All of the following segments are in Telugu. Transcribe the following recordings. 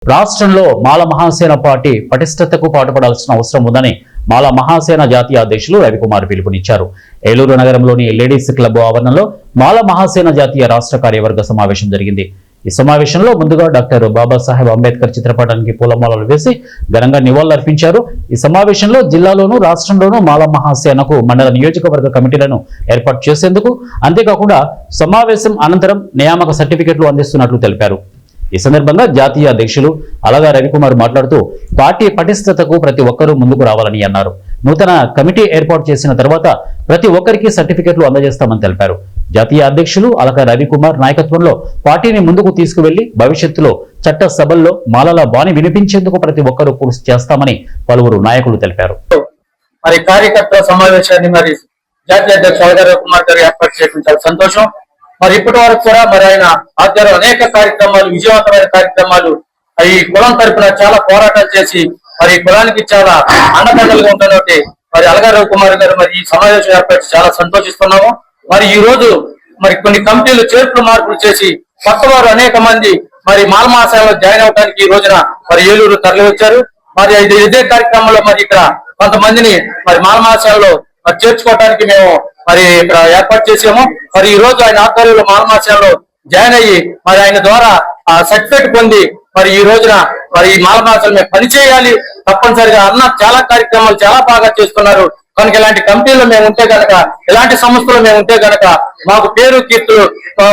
రాష్ట్రంలో మాల మహాసేన పార్టీ పటిష్టతకు పాటుపడాల్సిన అవసరం ఉందని మాల మహాసేన జాతీయ అధ్యక్షులు రవికుమార్ పిలుపునిచ్చారు. ఏలూరు నగరంలోని లేడీస్ క్లబ్ ఆవరణలో మాల మహాసేన జాతీయ రాష్ట్ర కార్యవర్గ సమావేశం జరిగింది. ఈ సమావేశంలో ముందుగా డాక్టర్ బాబాసాహెబ్ అంబేద్కర్ చిత్రపటానికి పూలమాలలు వేసి ఘనంగా నివాళులర్పించారు. ఈ సమావేశంలో జిల్లాలోనూ రాష్ట్రంలోనూ మాల మహాసేనకు మండల నియోజకవర్గ కమిటీలను ఏర్పాటు చేసేందుకు, అంతేకాకుండా సమావేశం అనంతరం నియామక సర్టిఫికెట్లు అందిస్తున్నట్లు తెలిపారు. ఈ సందర్భంగా జాతీయ అధ్యక్షులు అలగా రవికుమార్ మాట్లాడుతూ పార్టీ పటిష్టతకు ప్రతి ఒక్కరూ ముందుకు రావాలని అన్నారు. నూతన కమిటీ ఏర్పాటు చేసిన తర్వాత ప్రతి ఒక్కరికి సర్టిఫికెట్లు అందజేస్తామని తెలిపారు. జాతీయ అధ్యక్షులు అలగా రవికుమార్ నాయకత్వంలో పార్టీని ముందుకు తీసుకువెళ్లి భవిష్యత్తులో చట్ట సభల్లో మాలల బాణి వినిపించేందుకు ప్రతి ఒక్కరూ కృషి చేస్తామని పలువురు నాయకులు తెలిపారు. మరి కార్యకర్తల సమావేశాన్ని మరి జాతీయ అధ్యక్షులు అలగా రవికుమార్ గారు ఏర్పాటు చేయడం చాలా సంతోషం. మరి ఇప్పటి వరకు కూడా మరి ఆయన ఆధ్వర్యంలో అనేక కార్యక్రమాలు, విజయవంతమైన కార్యక్రమాలు, ఈ కులం తరపున చాలా పోరాటాలు చేసి మరి కులానికి చాలా అండదండలుగా ఉంటున్నట్టు మరి అలగా రవికుమార్ గారు మరి ఈ సమావేశం ఏర్పాటు చాలా సంతోషిస్తున్నాము. మరి ఈ రోజు మరి కొన్ని కమిటీలు చేర్పులు మార్పులు చేసి కొత్త వారు అనేక మంది మరి మాల మహాసేనలో జాయిన్ అవడానికి ఈ రోజున మరి ఏలూరు తరలి వచ్చారు. మరి ఇదే కార్యక్రమంలో మరి ఇక్కడ కొంతమందిని మరి మాల మహాసేనలో మరి చేర్చుకోవడానికి మేము మరి ఇక్కడ ఏర్పాటు చేసాము. మరి ఈ రోజు ఆయన ఆధ్వర్యంలో మాల మహాసేనలో జాయిన్ అయ్యి మరి ఆయన ద్వారా ఆ సర్టిఫికేట్ పొంది మరి ఈ రోజున మరి ఈ మాల మహాసేనలో మేము పనిచేయాలి తప్పనిసరిగా అన్న చాలా కార్యక్రమాలు చాలా బాగా చేస్తున్నారు కనుక ఇలాంటి కమిటీలో మేము ఉంటే గనక, ఇలాంటి సంస్థలు మేము ఉంటే గనక మాకు పేరు కీర్తులు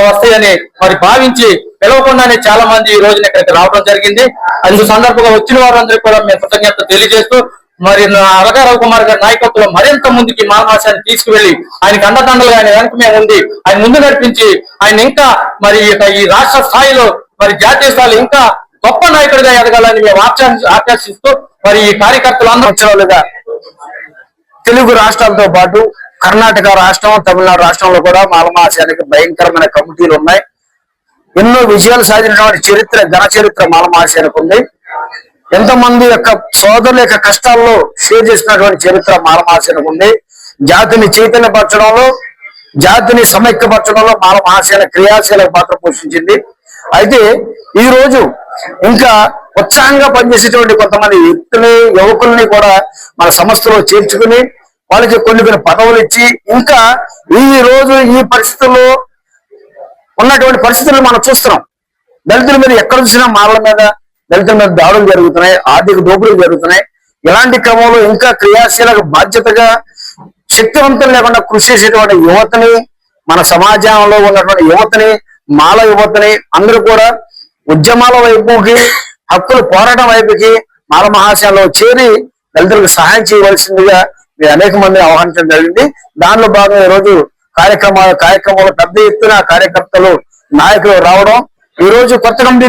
వస్తాయని మరి భావించి పిలవకుండానే చాలా మంది ఈ రోజున ఇక్కడికి రావడం జరిగింది. అందు సందర్భంగా వచ్చిన వారందరికీ కూడా మేము కృతజ్ఞత తెలియజేస్తూ మరి అలగా రవికుమార్ గారి నాయకత్వంలో మరింత ముందుకి మాల మహాసేన తీసుకువెళ్లి ఆయనకి అండదండలుగా ఆయన వెనక మేము ఉండి ఆయన ముందు నడిపించి ఆయన ఇంకా మరి ఈ రాష్ట్ర స్థాయిలో మరి జాతీయ స్థాయిలో ఇంకా గొప్ప నాయకుడిగా ఎదగాలని మేము ఆకాంక్షిస్తూ మరి ఈ కార్యకర్తలు అందరూ తెలుగు రాష్ట్రాలతో పాటు కర్ణాటక రాష్ట్రం, తమిళనాడు రాష్ట్రంలో కూడా మాల మహాసేనకి భయంకరమైన కమిటీలు ఉన్నాయి. ఎన్నో విజయాలు సాధించినటువంటి చరిత్ర, ఘన చరిత్ర మాల మహాసేనకు ఉంది. ఎంతమంది యొక్క సోదరుల యొక్క కష్టాల్లో షేర్ చేసినటువంటి చరిత్ర మాల మహాసేనకు ఉంది. జాతిని చైతన్యపరచడంలో, జాతిని సమైక్యపరచడంలో మాల మహాసేన క్రియాశీలక పాత్ర పోషించింది. అయితే ఈ రోజు ఇంకా ఉత్సాహంగా పనిచేసేటువంటి కొంతమంది వ్యక్తుల్ని, యువకుల్ని కూడా మన సంస్థలో చేర్చుకుని వాళ్ళకి కొన్ని పదవులు ఇచ్చి ఇంకా ఈ రోజు ఈ పరిస్థితుల్లో ఉన్నటువంటి పరిస్థితులను మనం చూస్తున్నాం. దళితుల మీద ఎక్కడ చూసినా మాలల మీద, దళితుల మీద దాడులు జరుగుతున్నాయి, ఆర్థిక దోపిడీలు జరుగుతున్నాయి. ఇలాంటి క్రమంలో ఇంకా క్రియాశీలక బాధ్యతగా శక్తివంతం లేకుండా కృషి చేసేటువంటి యువతని, మన సమాజంలో ఉన్నటువంటి యువతని, మాల యువతని అందరూ కూడా ఉద్యమాల వైపుకి, హక్కుల పోరాటం వైపుకి మాల మహాసేనలో చేరి దళితులకు సహాయం చేయవలసిందిగా మీరు అనేక మందిని ఆహ్వానించడం జరిగింది. దానిలో భాగంగా ఈరోజు కార్యక్రమాలు పెద్ద ఎత్తున కార్యకర్తలు, నాయకులు రావడం, ఈ రోజు కొత్త కమిటీ